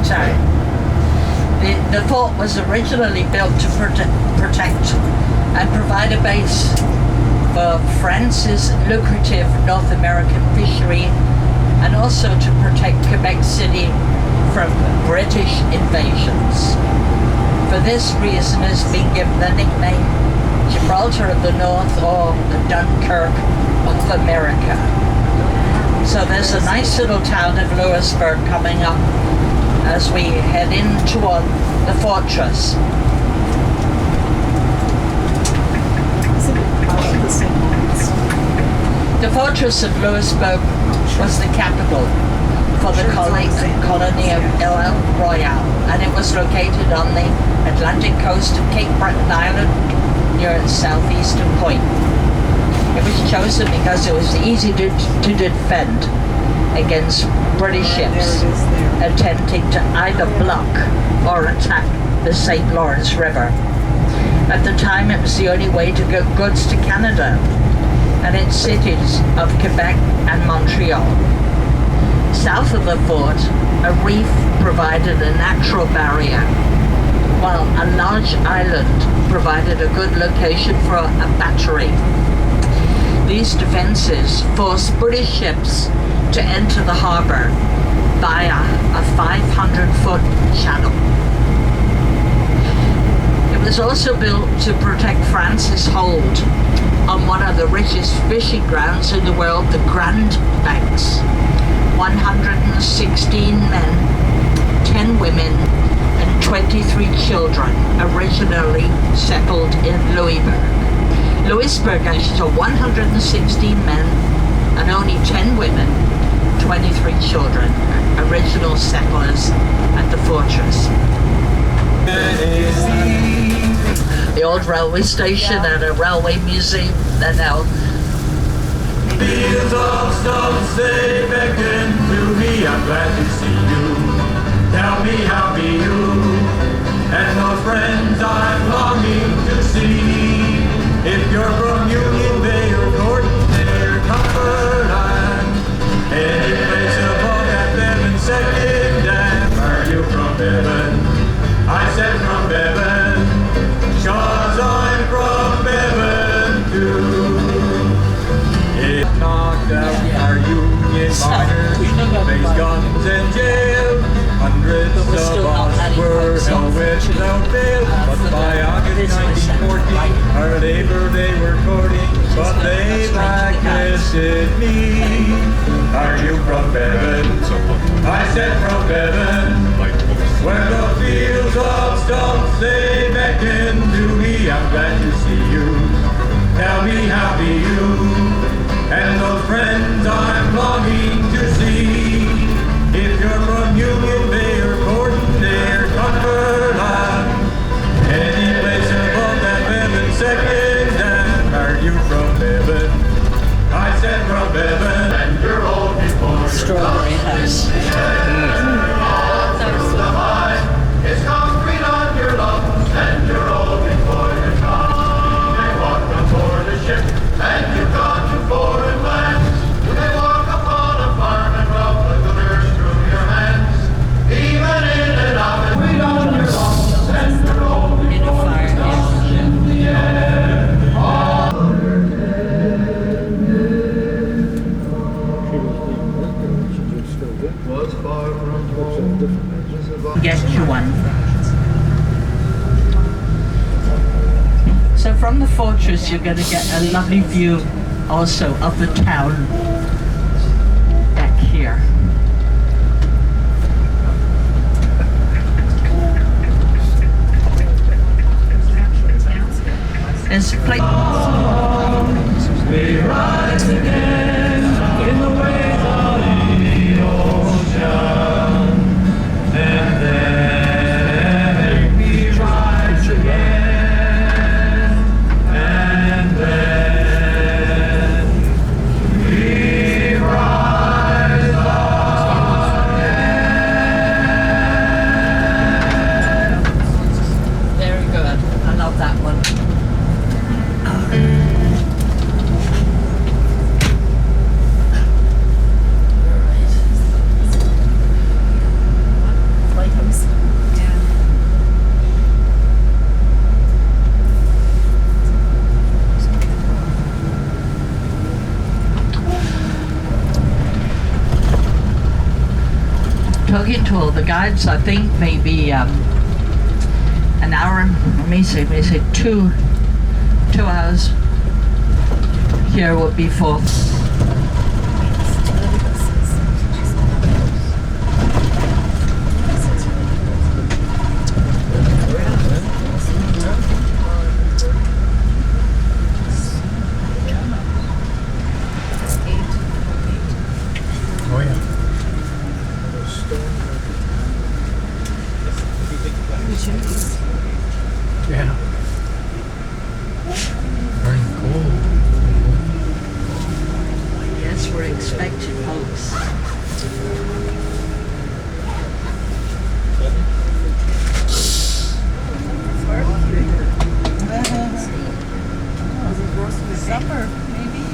town. The fort was originally built to protect and provide a base for France's lucrative North American fishery, and also to protect Quebec City from British invasions. For this reason has been given the nickname Gibraltar of the North, or the Dunkirk of America. So there's a nice little town of Louisbourg coming up as we head in toward the fortress. The fortress of Louisbourg was the capital for the colony of Royale, and it was located on the Atlantic coast of Cape Breton Island near its southeastern point. It was chosen because it was easy to defend against British ships attempting to either block or attack the St. Lawrence River. At the time, it was the only way to get goods to Canada and its cities of Quebec and Montreal. South of the fort, a reef provided a natural barrier, while a large island provided a good location for a battery. These defenses forced British ships to enter the harbour via a 500-foot channel. It was also built to protect France's hold on one of the richest fishing grounds in the world, the Grand Banks. 116 men, 10 women, and 23 children originally settled in Louisbourg. Louisbourg actually saw 116 men and only 10 women, 23 children, original settlers at the fortress. The old railway station and a railway museum, they're now. Fields of stone say beckon to me, I'm glad to see you. Tell me how be you, and those friends I'm longing to see. If you're from Union Bay or Gordon or Cumberland, any place above that Bevan second dam. Are you from Bevan? I said from Bevan, 'cause I'm from Bevan too. It knocked out our Union miners, faced guns and jail. Hundreds of us were held without bail, but by August 1914, our Labour they were courting, but they blacklisted me. Are you from Bevan? I said from Bevan, where the fields of stumps they beckon to me. I'm glad to see you. Tell me how be you, and those friends I'm longing to see. If you're from Union Bay or Gordon or Cumberland, any place above that Bevan second dam. Are you from Bevan? I said from Bevan. And you're old before Strawberry house. It's concrete on your lungs, and you're old before your time. They walk aboard a ship, and you've gone to foreign lands. You may walk upon a farm and rub the gutters through your hands. Even in an oven, we on your lungs, and you're old before your time. In the air, was far from home. Get you one. So from the fortress you're going to get a lovely view also of the town back here. There's a place. We rise again in the waves of the ocean, and then we rise again, and then we rise again. Very good. I love that one. talking to all the guides, I think maybe an hour, let me say 2 hours here would be full. Yeah. Very cool. Yes, we're expecting folks. Supper, maybe.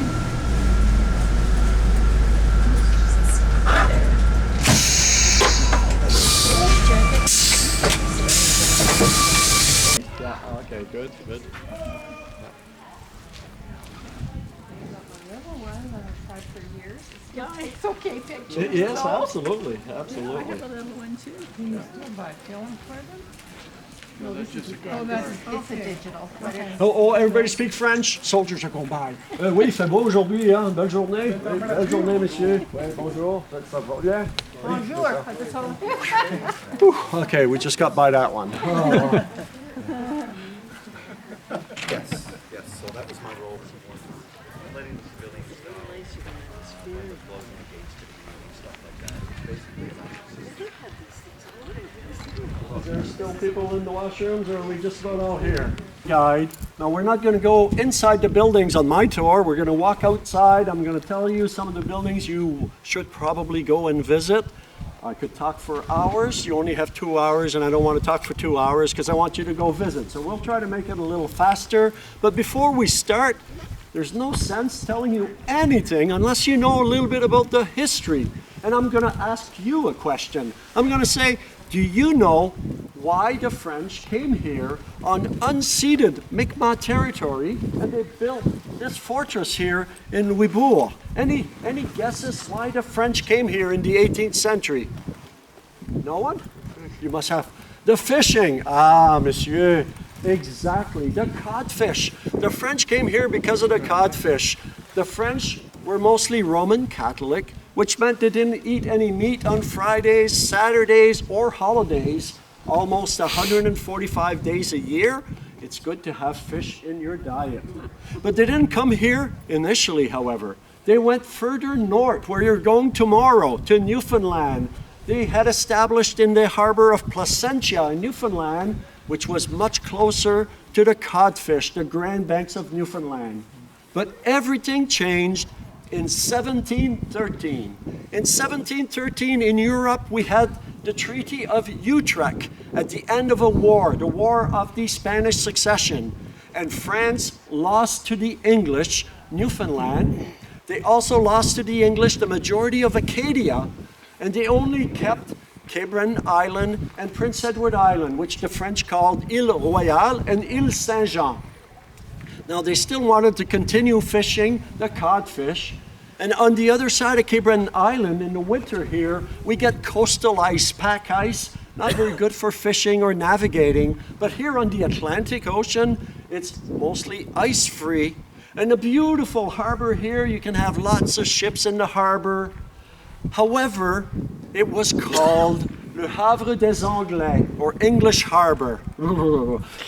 Yeah, okay, good. Yeah, it's okay pictures. Yes, absolutely. I have a little one too. Can you still buy film for them? No, that's just a Oh, that's, copy. it's a digital. Okay. Oh, everybody speak French? Soldiers are going by. Oui, il fait beau aujourd'hui, hein? Belle journée. Oui, belle journée, monsieur. Oui, bonjour. Ça va bien? Bonjour. That's all. Whew, okay, we just got by that one. Oh. Yes, so that was my role. Letting the civilians closing the gates to the community, stuff like that. Basically, Is there still people in the washrooms, or are we just about out here? Guide. Now, we're not going to go inside the buildings on my tour. We're going to walk outside. I'm going to tell you some of the buildings you should probably go and visit. I could talk for hours. You only have 2 hours, and I don't want to talk for 2 hours because I want you to go visit. So we'll try to make it a little faster. But before we start, there's no sense telling you anything unless you know a little bit about the history. And I'm going to ask you a question. I'm going to say, do you know why the French came here on unceded Mi'kmaq territory and they built this fortress here in Louisbourg? Any guesses why the French came here in the 18th century? No one? You must have. The fishing. Ah, monsieur. Exactly. The codfish. The French came here because of the codfish. The French were mostly Roman Catholic, which meant they didn't eat any meat on Fridays, Saturdays, or holidays, almost 145 days a year. It's good to have fish in your diet. But they didn't come here initially, however. They went further north, where you're going tomorrow, to Newfoundland. They had established in the harbour of Placentia in Newfoundland, which was much closer to the codfish, the Grand Banks of Newfoundland. But everything changed in 1713. In 1713 in Europe, we had the Treaty of Utrecht at the end of a war, the War of the Spanish Succession. And France lost to the English Newfoundland. They also lost to the English the majority of Acadia, and they only kept Cape Breton Island and Prince Edward Island, which the French called Île Royale and Île Saint-Jean. Now, they still wanted to continue fishing the codfish. And on the other side of Cape Breton Island, in the winter here, we get coastal ice, pack ice, not very good for fishing or navigating. But here on the Atlantic Ocean, it's mostly ice-free. And a beautiful harbor here, you can have lots of ships in the harbor. However, it was called Le Havre des Anglais, or English Harbor.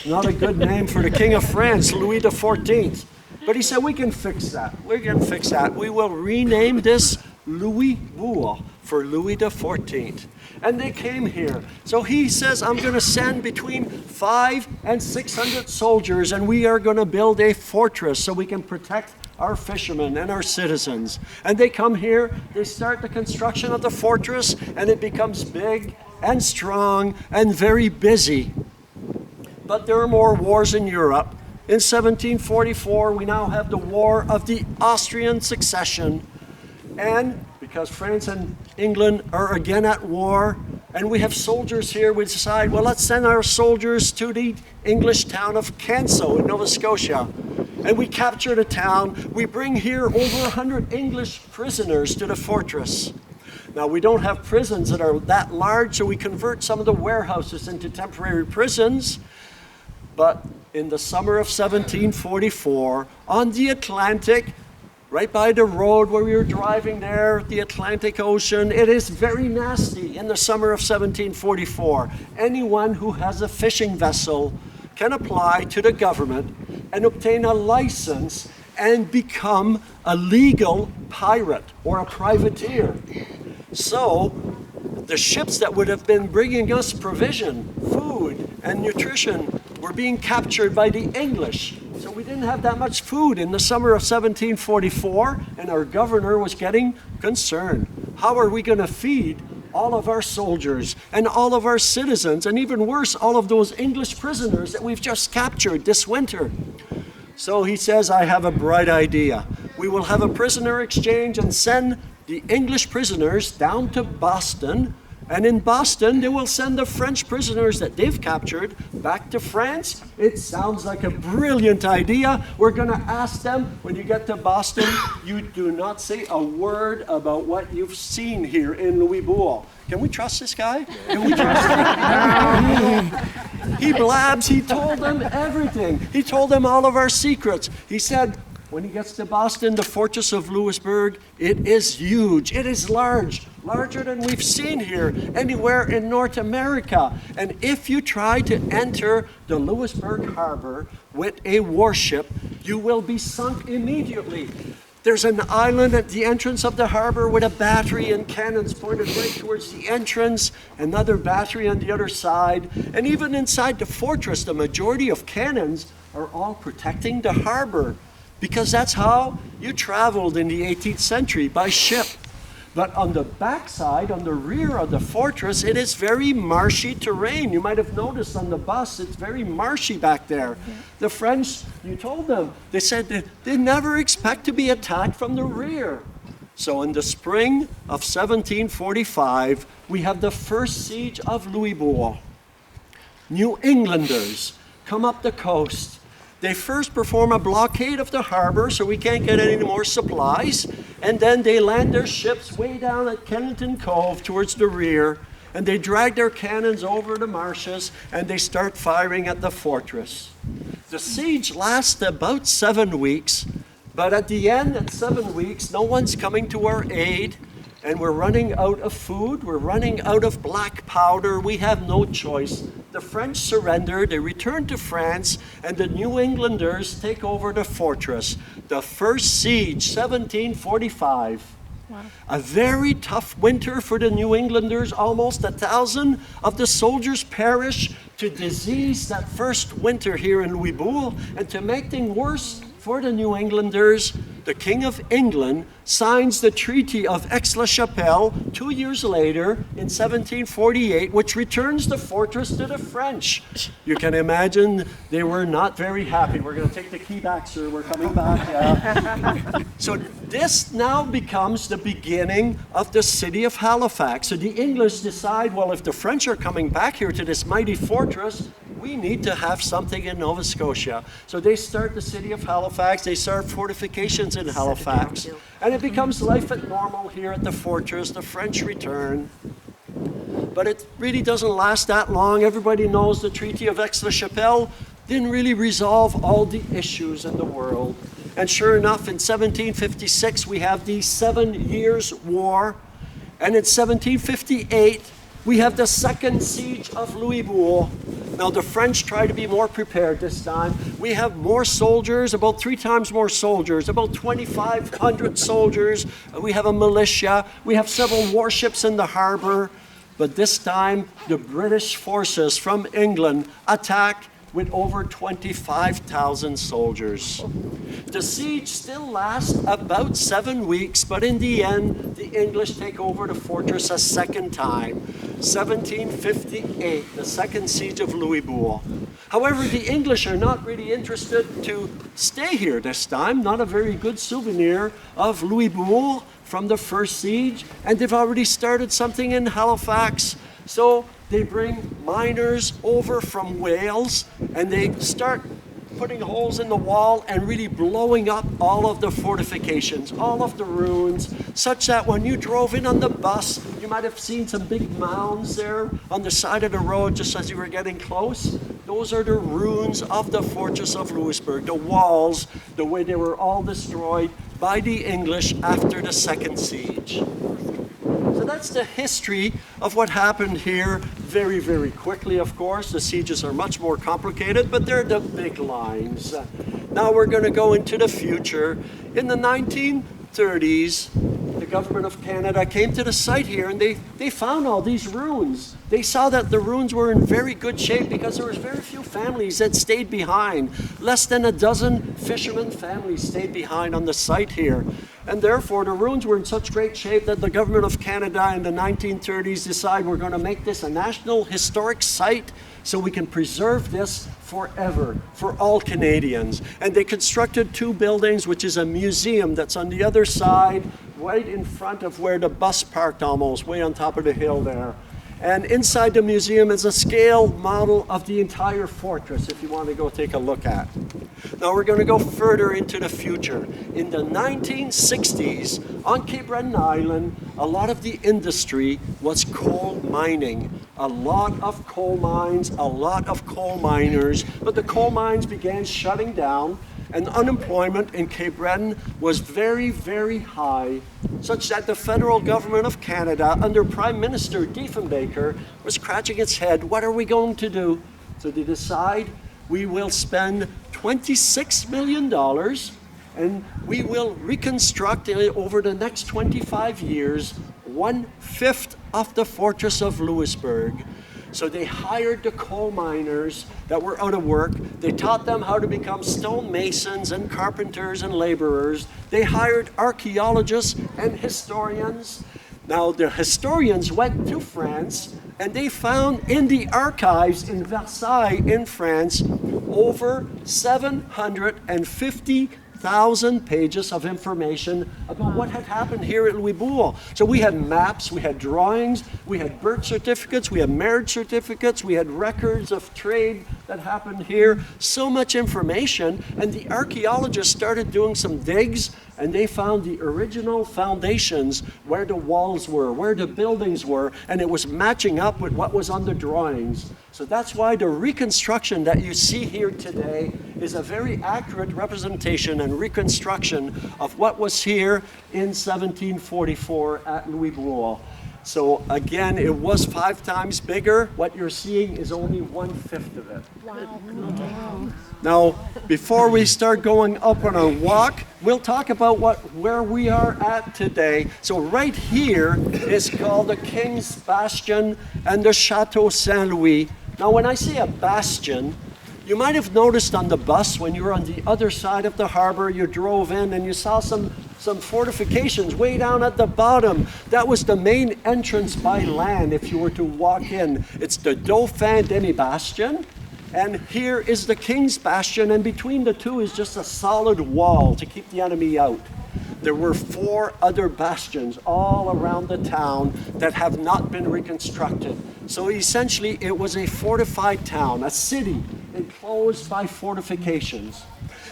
Not a good name for the King of France, Louis XIV. But he said, we can fix that. We can fix that. We will rename this Louisbourg for Louis XIV. And they came here. So he says, I'm going to send between 500 and 600 soldiers, and we are going to build a fortress so we can protect our fishermen and our citizens. And they come here, they start the construction of the fortress, and it becomes big and strong and very busy. But there are more wars in Europe. In 1744, we now have the War of the Austrian Succession. And because France and England are again at war, and we have soldiers here, we decide, well, let's send our soldiers to the English town of Canso in Nova Scotia. And we capture the town. We bring here over 100 English prisoners to the fortress. Now, we don't have prisons that are that large, so we convert some of the warehouses into temporary prisons. But in the summer of 1744, on the Atlantic, right by the road where we were driving there, the Atlantic Ocean, it is very nasty in the summer of 1744. Anyone who has a fishing vessel can apply to the government and obtain a license and become a legal pirate or a privateer. So the ships that would have been bringing us provision, food, and nutrition were being captured by the English. So we didn't have that much food in the summer of 1744, and our governor was getting concerned. How are we going to feed all of our soldiers and all of our citizens, and even worse, all of those English prisoners that we've just captured this winter? So he says, I have a bright idea. We will have a prisoner exchange and send the English prisoners down to Boston, and in Boston they will send the French prisoners that they've captured back to France. It sounds like a brilliant idea. We're going to ask them, when you get to Boston, you do not say a word about what you've seen here in Louisbourg. Can we trust this guy? Can we trust him? He blabs. He told them everything. He told them all of our secrets. He said, when he gets to Boston, the fortress of Louisbourg, it is huge. It is large, larger than we've seen here anywhere in North America. And if you try to enter the Louisbourg harbor with a warship, you will be sunk immediately. There's an island at the entrance of the harbor with a battery and cannons pointed right towards the entrance, another battery on the other side. And even inside the fortress, the majority of cannons are all protecting the harbor, because that's how you traveled in the 18th century, by ship. But on the backside, on the rear of the fortress, it is very marshy terrain. You might have noticed on the bus, it's very marshy back there. The French, you told them, they said that they never expect to be attacked from the rear. So in the spring of 1745, we have the first siege of Louisbourg. New Englanders come up the coast. They first perform a blockade of the harbor so we can't get any more supplies, and then they land their ships way down at Kennington Cove towards the rear, and they drag their cannons over the marshes, and they start firing at the fortress. The siege lasts about 7 weeks, but at the end, at 7 weeks, no one's coming to our aid, and we're running out of food, we're running out of black powder, we have no choice. The French surrender, they return to France, and the New Englanders take over the fortress. The first siege, 1745. Wow. A very tough winter for the New Englanders. Almost 1,000 of the soldiers perish to disease that first winter here in Louisbourg. And to make things worse for the New Englanders, the King of England signs the Treaty of Aix-la-Chapelle 2 years later in 1748, which returns the fortress to the French. You can imagine they were not very happy. We're going to take the key back, sir. We're coming back. Yeah. So this now becomes the beginning of the city of Halifax. So the English decide, well, if the French are coming back here to this mighty fortress, we need to have something in Nova Scotia. So they start the city of Halifax. They start fortifications in Halifax. And it becomes life at normal here at the fortress. The French return. But it really doesn't last that long. Everybody knows the Treaty of Aix-la-Chapelle didn't really resolve all the issues in the world. And sure enough, in 1756, we have the 7 Years' War. And in 1758, we have the second siege of Louisbourg. Now the French try to be more prepared this time. We have more soldiers, about 3 times more soldiers, about 2,500 soldiers. We have a militia. We have several warships in the harbor. But this time, the British forces from England attack with over 25,000 soldiers. The siege still lasts about 7 weeks, but in the end, the English take over the fortress a second time. 1758, the second siege of Louisbourg. However, the English are not really interested to stay here this time. Not a very good souvenir of Louisbourg from the first siege, and they've already started something in Halifax. So they bring miners over from Wales, and they start putting holes in the wall and really blowing up all of the fortifications, all of the ruins, such that when you drove in on the bus, you might have seen some big mounds there on the side of the road just as you were getting close. Those are the ruins of the Fortress of Louisbourg, the walls, the way they were all destroyed by the English after the Second Siege. So that's the history of what happened here very, very quickly, of course. The sieges are much more complicated, but they're the big lines. Now we're going to go into the future. In the 1930s, the government of Canada came to the site here and they found all these ruins. They saw that the ruins were in very good shape because there was very few families that stayed behind. Less than a dozen fishermen families stayed behind on the site here. And therefore, the ruins were in such great shape that the government of Canada in the 1930s decided we're going to make this a National Historic Site so we can preserve this forever for all Canadians. And they constructed two buildings, which is a museum that's on the other side, right in front of where the bus parked almost, way on top of the hill there. And inside the museum is a scale model of the entire fortress, if you want to go take a look at. Now we're going to go further into the future. In the 1960s, on Cape Breton Island, a lot of the industry was coal mining. A lot of coal mines, a lot of coal miners, but the coal mines began shutting down, and unemployment in Cape Breton was very, very high, such that the federal government of Canada, under Prime Minister Diefenbaker, was scratching its head, what are we going to do? So they decide we will spend $26 million and we will reconstruct over the next 25 years 1/5 of the Fortress of Louisbourg. So they hired the coal miners that were out of work. They taught them how to become stonemasons and carpenters and laborers. They hired archaeologists and historians. Now the historians went to France and they found in the archives in Versailles in France over 750,000 pages of information about what had happened here at Louisbourg. So we had maps, we had drawings, we had birth certificates, we had marriage certificates, we had records of trade that happened here, so much information, and the archaeologists started doing some digs and they found the original foundations where the walls were, where the buildings were, and it was matching up with what was on the drawings. So that's why the reconstruction that you see here today is a very accurate representation and reconstruction of what was here in 1744 at Louisbourg. So again, it was 5 times bigger. What you're seeing is only 1/5 of it. Wow. Now, before we start going up on our walk, we'll talk about where we are at today. So right here is called the King's Bastion and the Chateau Saint-Louis. Now, when I say a bastion, you might have noticed on the bus when you were on the other side of the harbor, you drove in and you saw some fortifications way down at the bottom. That was the main entrance by land if you were to walk in. It's the Dauphin Demi-Bastion, and here is the King's Bastion, and between the two is just a solid wall to keep the enemy out. There were 4 other bastions all around the town that have not been reconstructed. So essentially it was a fortified town, a city enclosed by fortifications.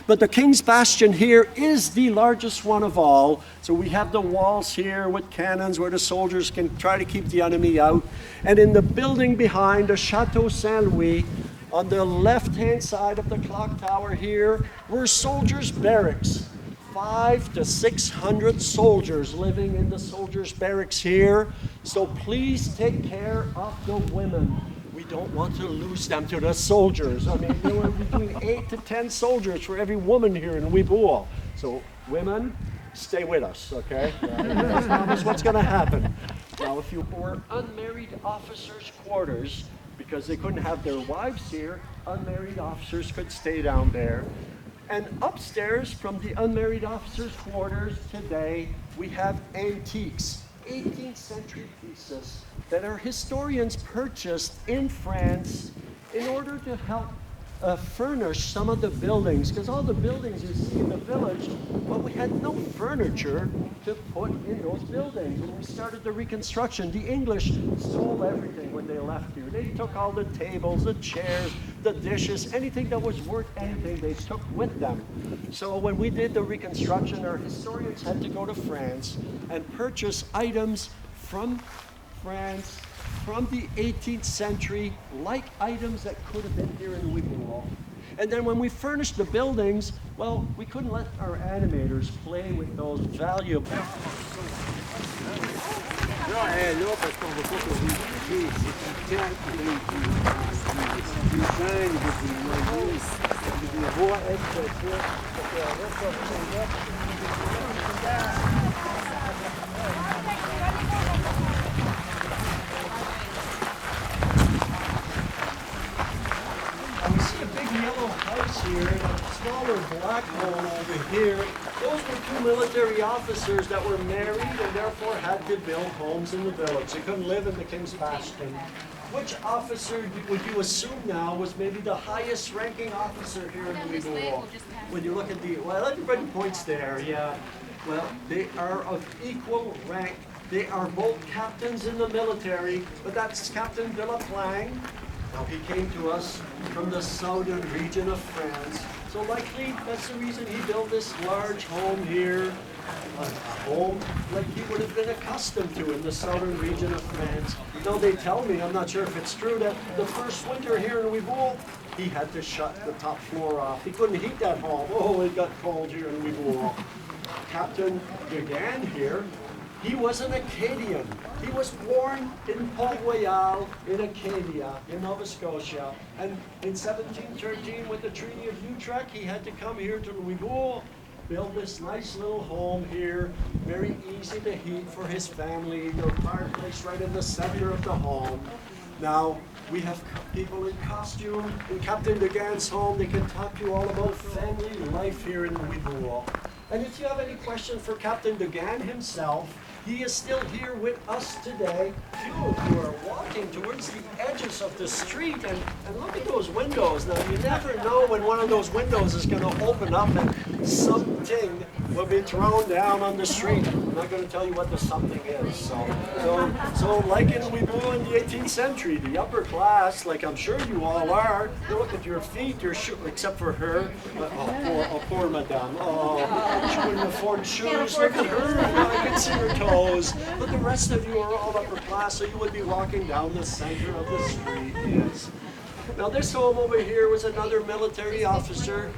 But the King's Bastion here is the largest one of all. So we have the walls here with cannons where the soldiers can try to keep the enemy out. And in the building behind, the Chateau Saint-Louis, on the left-hand side of the clock tower here, were soldiers' barracks. 500 to 600 soldiers living in the soldiers' barracks here. So please take care of the women. We don't want to lose them to the soldiers. I mean, there were between 8 to 10 soldiers for every woman here in Louisbourg. So women, stay with us, okay? That's not what's going to happen. Now, if you were unmarried officers' quarters, because they couldn't have their wives here, unmarried officers could stay down there. And upstairs from the unmarried officers' quarters today, we have antiques, 18th century pieces that our historians purchased in France in order to help furnish some of the buildings, because all the buildings you see in the village, well, we had no furniture to put in those buildings. When we started the reconstruction, the English stole everything when they left here. They took all the tables, the chairs, the dishes, anything that was worth anything they took with them. So when we did the reconstruction, our historians had to go to France and purchase items from France from the 18th century, like items that could have been here in Louisbourg. And then when we furnished the buildings, well, we couldn't let our animators play with those valuable. Non, parce qu'on veut pas que vous disiez, c'est du temps du chaîne, du noyau, du roi, etc. And we see a big yellow house here and a smaller black hole over here. Those were two military officers that were married and therefore had to build homes in the village. They couldn't live in the King's Bastion. Which officer would you assume now was maybe the highest ranking officer here in Louisbourg? When you look at the, well, everybody points there, yeah. Well, they are of equal rank. They are both captains in the military, but that's Captain de la Plagne. Now he came to us from the southern region of France. So likely that's the reason he built this large home here. A home like he would have been accustomed to in the southern region of France. Though they tell me, I'm not sure if it's true, that the first winter here in Louisbourg, he had to shut the top floor off. He couldn't heat that home. Oh, it got cold here in Louisbourg. Captain Degan here, he was an Acadian. He was born in Royale in Acadia, in Nova Scotia. And in 1713, with the Treaty of Utrecht, he had to come here to Louisbourg, build this nice little home here, very easy to heat for his family, the fireplace right in the center of the home. Now, we have people in costume in Captain Degan's home. They can talk to you all about family life here in Louisbourg. And if you have any question for Captain Degan himself, he is still here with us today. You who are walking towards the edges of the street, and look at those windows. Now, you never know when one of those windows is going to open up and something will be thrown down on the street. I'm not going to tell you what the something is. So like in Louisbourg in the 18th century, the upper class, like I'm sure you all are, you look at your feet, your shoes, except for her. Poor madame. Oh, she couldn't afford shoes. Look at her. I can see her toes. But the rest of you are all upper class, so you would be walking down the center of the street. Yes. Now this home over here was another military officer.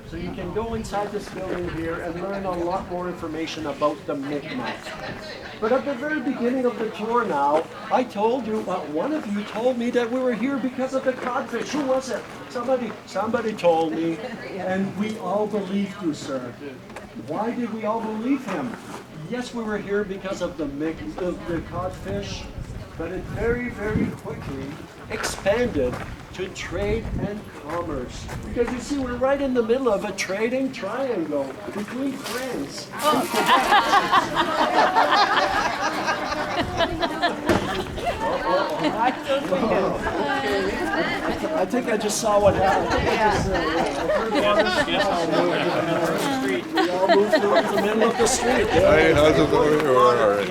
So you can go inside this building here and learn a lot more information about the Mi'kmaq. But at the very beginning of the tour now, I told you, one of you told me that we were here because of the codfish. Who was it? Somebody told me, and we all believed you, sir. Why did we all believe him? Yes, we were here because of the codfish, but it very, very quickly expanded to trade and commerce. Because you see, we're right in the middle of a trading triangle between France and I think I just saw what happened. We all moved towards the middle of the street. Hey, how's it going? All right.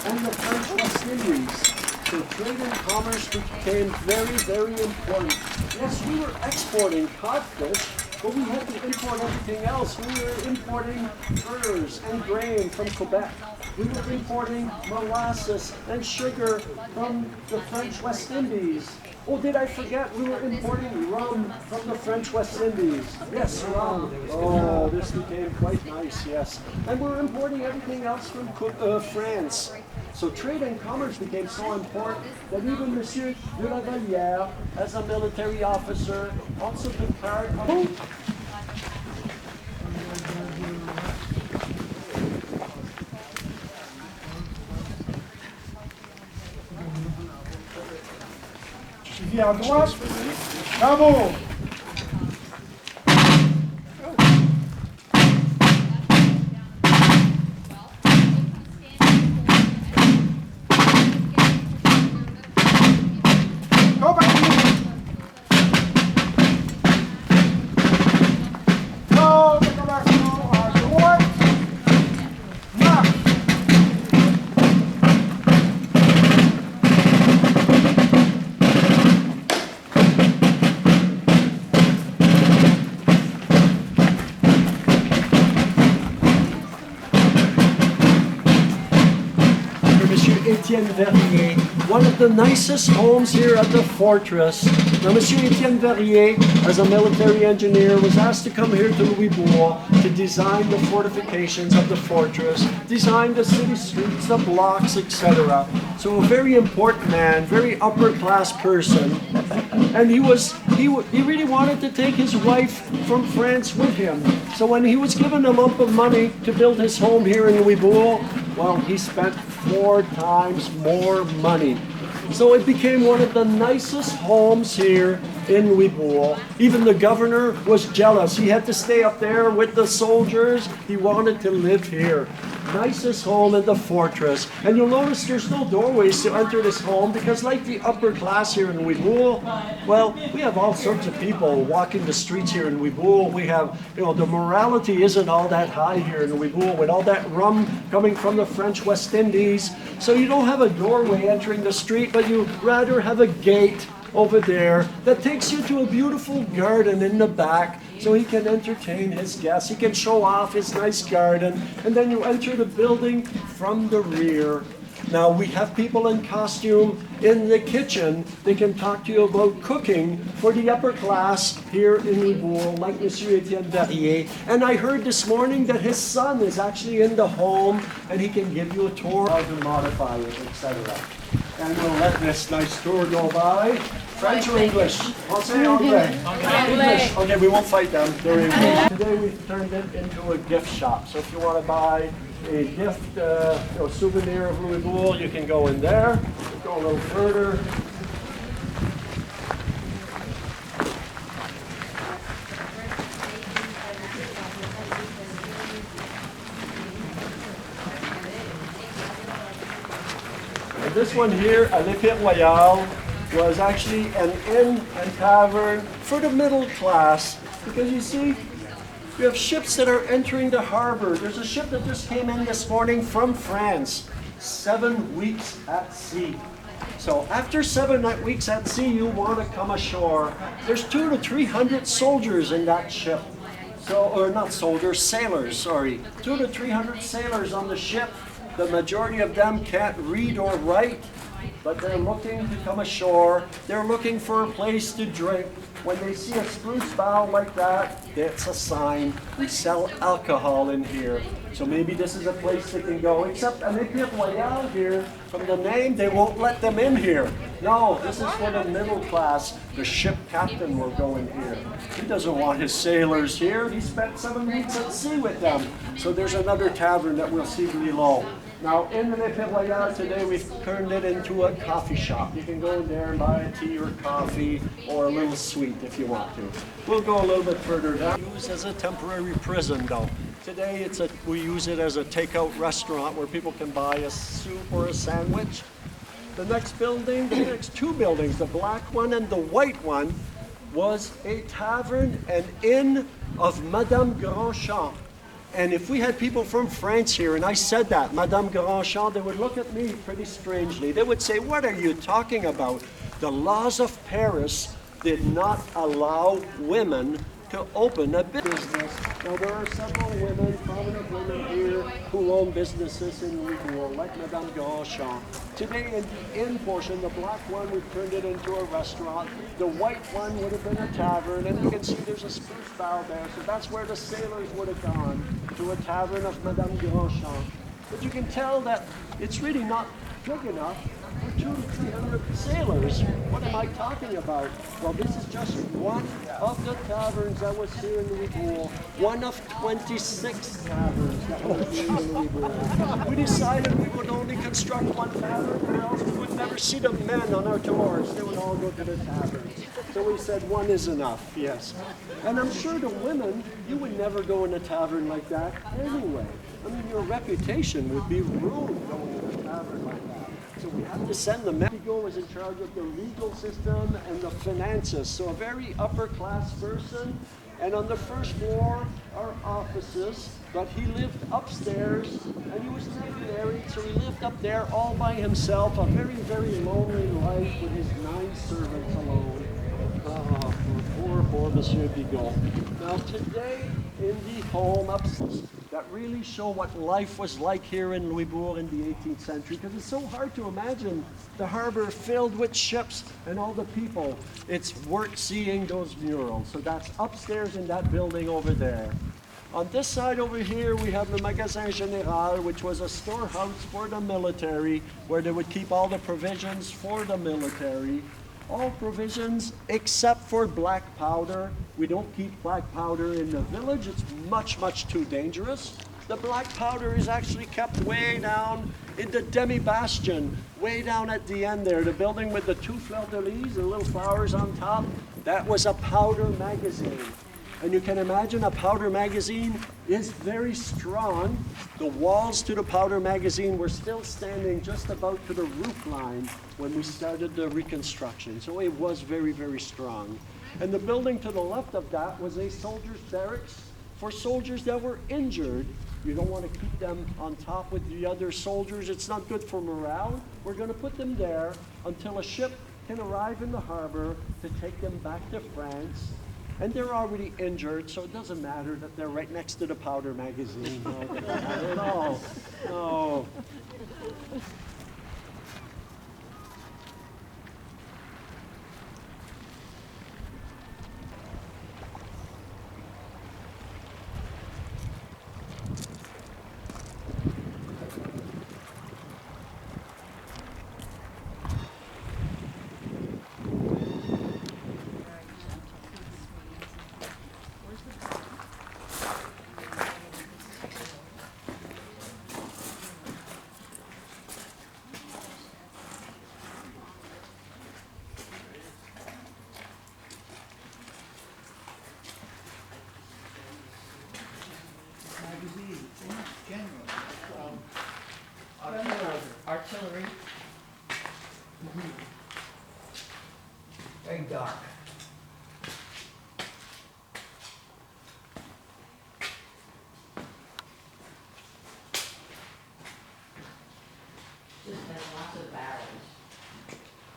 And the French West Indies. So trade and commerce became very, very important. Yes, we were exporting codfish, but we had to import everything else. We were importing furs and grain from Quebec. We were importing molasses and sugar from the French West Indies. Oh, did I forget? We were importing rum from the French West Indies. Yes, rum. Oh, this became quite nice, yes. And we were importing everything else from France. So trade and commerce became so important that even Monsieur de la Vallière, as a military officer, also took part of Suivi à droite. Bravo. Compagnie Etienne Verrier, one of the nicest homes here at the fortress. Now, Monsieur Etienne Verrier, as a military engineer, was asked to come here to Louisbourg to design the fortifications of the fortress, design the city streets, the blocks, etc. So a very important man, very upper class person. And he really wanted to take his wife from France with him. So when he was given a lump of money to build his home here in Louisbourg, well, he spent 4 times more money. So it became one of the nicest homes here in Louisbourg. Even the governor was jealous. He had to stay up there with the soldiers. He wanted to live here. Nicest home in the fortress. And you'll notice there's no doorways to enter this home because, like the upper class here in Louisbourg, well, we have all sorts of people walking the streets here in Louisbourg. We have, the morality isn't all that high here in Louisbourg with all that rum coming from the French West Indies. So you don't have a doorway entering the street, but you rather have a gate over there that takes you to a beautiful garden in the back so he can entertain his guests. He can show off his nice garden, and then you enter the building from the rear. Now we have people in costume in the kitchen. They can talk to you about cooking for the upper class here in Louisbourg, like Monsieur Etienne Verrier. And I heard this morning that his son is actually in the home, and he can give you a tour how to modify it, etc. And we'll let this nice tour go by. French or English? Français or Anglais? English. Okay, we won't fight them. They're English. Today we've turned it into a gift shop. So if you want to buy a gift, souvenir of Louisbourg, you can go in there. Go a little further. This one here, à Royale, was actually an inn and tavern for the middle class. Because you see, we have ships that are entering the harbor. There's a ship that just came in this morning from France, 7 weeks at sea. So after 7 weeks at sea, you want to come ashore. There's 200 to 300 soldiers in that ship. Or not soldiers, sailors, sorry. 200 to 300 sailors on the ship. The majority of them can't read or write, but they're looking to come ashore. They're looking for a place to drink. When they see a spruce bough like that, it's a sign. We sell alcohol in here. So maybe this is a place they can go, except Royale here, from the name, they won't let them in here. No, this is for the middle class. The ship captain will go in here. He doesn't want his sailors here. He spent 7 weeks at sea with them. So there's another tavern that we'll see below. Now, in the Royale today, we've turned it into a coffee shop. You can go in there and buy a tea or coffee or a little sweet if you want to. We'll go a little bit further down. Used as a temporary prison, though. Today, we use it as a takeout restaurant where people can buy a soup or a sandwich. The next building, the next 2 buildings, the black one and the white one, was a tavern, an inn of Madame Grandchamp. And if we had people from France here, and I said that, Madame Grandchamp, they would look at me pretty strangely. They would say, "What are you talking about? The laws of Paris did not allow women to open a business." Now there are several women, prominent women here, who own businesses in Louisbourg, like Madame Grandchamp. Today in the inn portion, the black one, we've turned it into a restaurant. The white one would have been a tavern, and you can see there's a spruce bough there, so that's where the sailors would have gone, to a tavern of Madame Grandchamp. But you can tell that it's really not big enough for 200 to 300 sailors. What am I talking about? Well, this is just one of the taverns that was here in Louisbourg. One of 26 taverns that was here in Louisbourg. We decided we would only construct one tavern, or else we would never see the men on our tours. They would all go to the taverns. So we said one is enough, yes. And I'm sure the women, you would never go in a tavern like that anyway. I mean, your reputation would be ruined going to a tavern like that. So we have to send the men. He was in charge of the legal system and the finances. So a very upper class person. And on the first floor are offices, but he lived upstairs and he was never married, so he lived up there all by himself, a very, very lonely life with his 9 servants alone. Poor Monsieur Bigot. Now today, in the home upstairs, that really show what life was like here in Louisbourg in the 18th century, because it's so hard to imagine the harbor filled with ships and all the people. It's worth seeing those murals. So that's upstairs in that building over there. On this side over here, we have the Magasin Général, which was a storehouse for the military, where they would keep all the provisions for the military. All provisions except for black powder. We don't keep black powder in the village. It's much, much too dangerous. The black powder is actually kept way down in the demi-bastion, way down at the end there. The building with the two fleur-de-lis, the little flowers on top, that was a powder magazine. And you can imagine a powder magazine is very strong. The walls to the powder magazine were still standing just about to the roof line when we started the reconstruction. So it was very, very strong. And the building to the left of that was a soldier's barracks for soldiers that were injured. You don't want to keep them on top with the other soldiers. It's not good for morale. We're going to put them there until a ship can arrive in the harbor to take them back to France. And they're already injured, so it doesn't matter that they're right next to the powder magazine. No, it doesn't matter at all. No. Artillery. Very dark. Just has lots of barrels.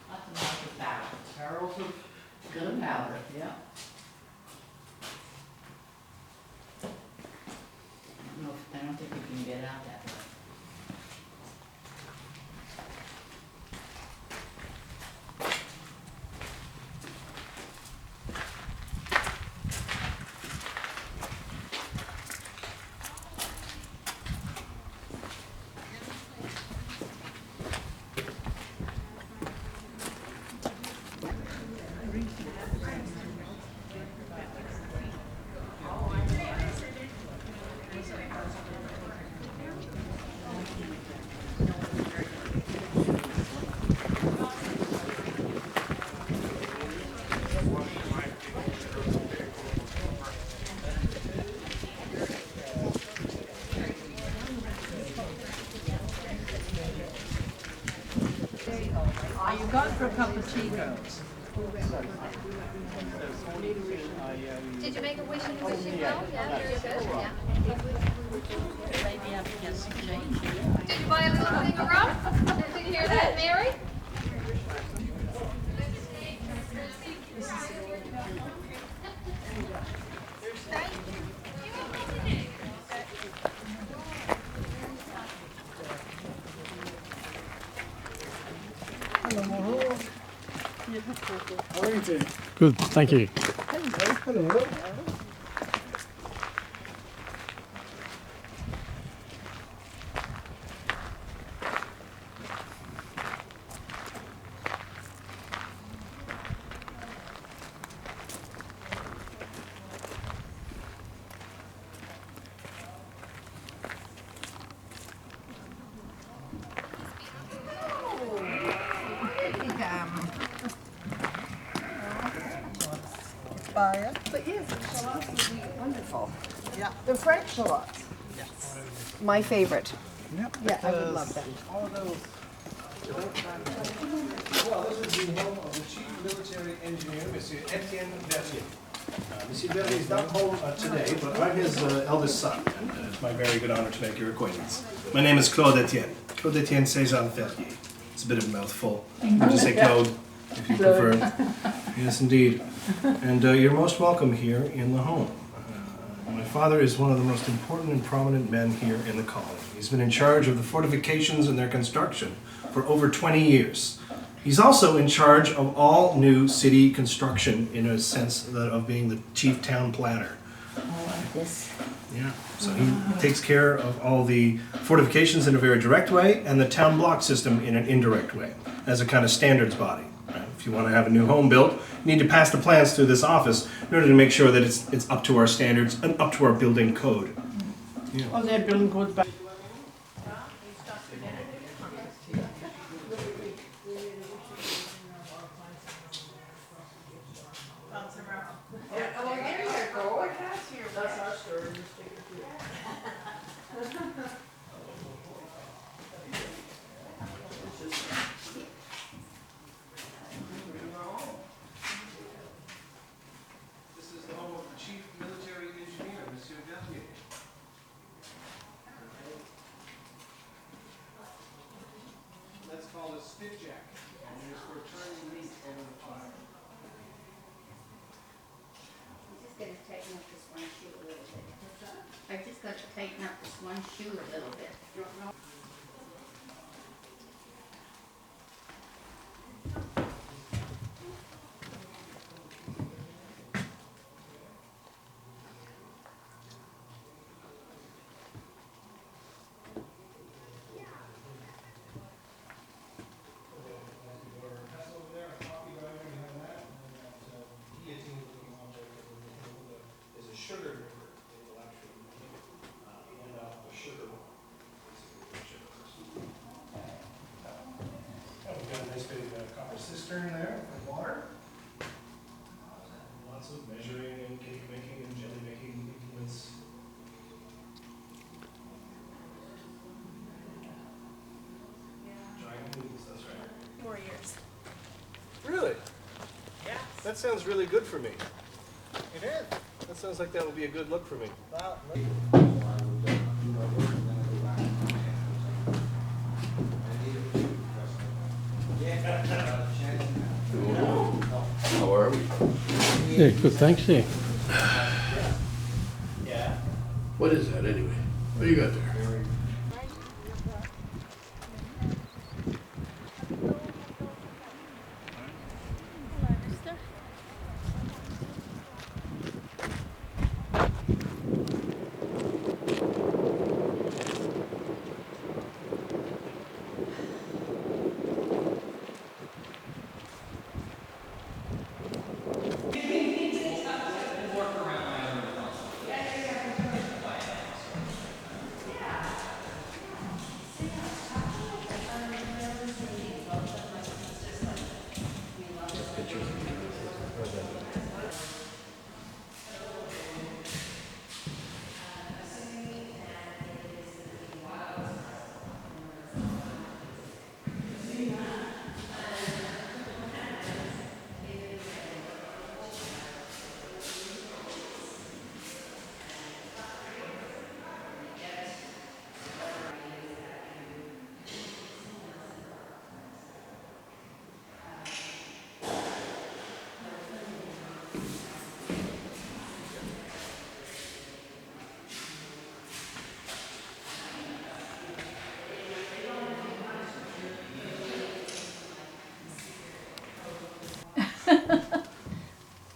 Lots of barrels. Barrels of Gunpowder, yeah. No, I don't think you can get out that way. Are you going for a cup of tea, girls? Did you make a wish and a wishing well? Yeah, very good. Yeah. Maybe have to get some change. Did you buy a little thing of rum? Did you hear that, Mary? How are you doing? Good, thank you. Hello. But yes, the shallots would be wonderful. Yeah. The French shallots. Yes. My favorite. Yep. Yeah, I would love them. All of those. Well, this is the home of the chief military engineer, Monsieur Etienne Verrier. Monsieur Verrier is not home today, but I'm his eldest son, and it's my very good honor to make your acquaintance. My name is Claude Etienne. Claude Etienne César Verrier. It's a bit of a mouthful. I'll just say Claude. if you prefer. Yes, indeed. And you're most welcome here in the home. My father is one of the most important and prominent men here in the colony. He's been in charge of the fortifications and their construction for over 20 years. He's also in charge of all new city construction in a sense of being the chief town planner. This. Yeah, so he takes care of all the fortifications in a very direct way and the town block system in an indirect way as a kind of standards body. Right? If you want to have a new home built, you need to pass the plans through this office in order to make sure that it's up to our standards and up to our building code. Yeah. Oh, that building goes back. This is the home of the chief military engineer, Monsieur Vernier. That's called a spitjack, and it is for turning meat over the fire. I'm just gonna tighten up this one shoe a little bit. I just got to tighten up this one shoe a little bit. Is a sugar river. It will actually hand out a sugar bowl. And we've got a nice big copper cistern there for water. Lots of measuring and cake making and jelly making implements. Drying foods, that's right. 4 years. Really? Yeah. That sounds really good for me. It is. That sounds like that would be a good look for me. How are we? Yeah, good, thanks, yeah. Yeah. What is that anyway? What do you got there?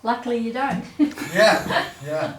Luckily you don't. Yeah, yeah.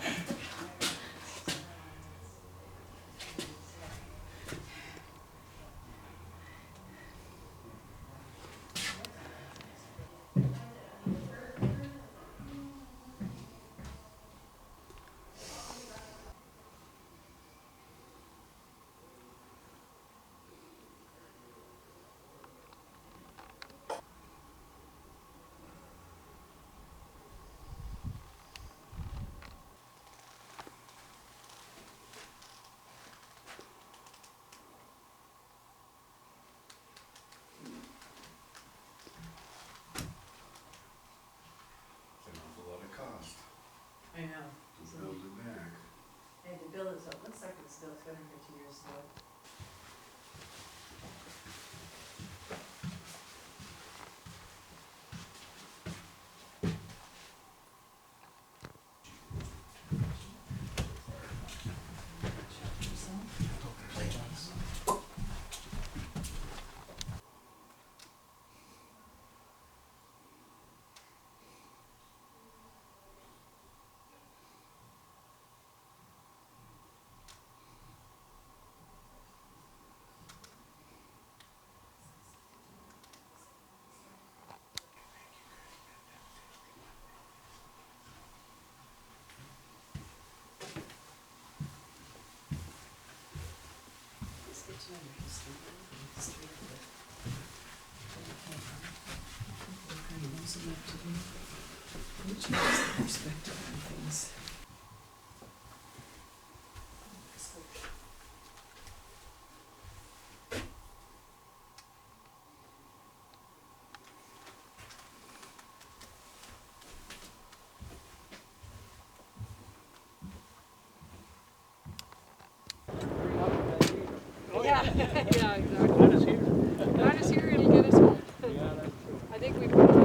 Yeah, yeah, exactly. Not us here. Not us here, it'll get us home. I think we put it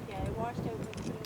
Yeah, it washed out with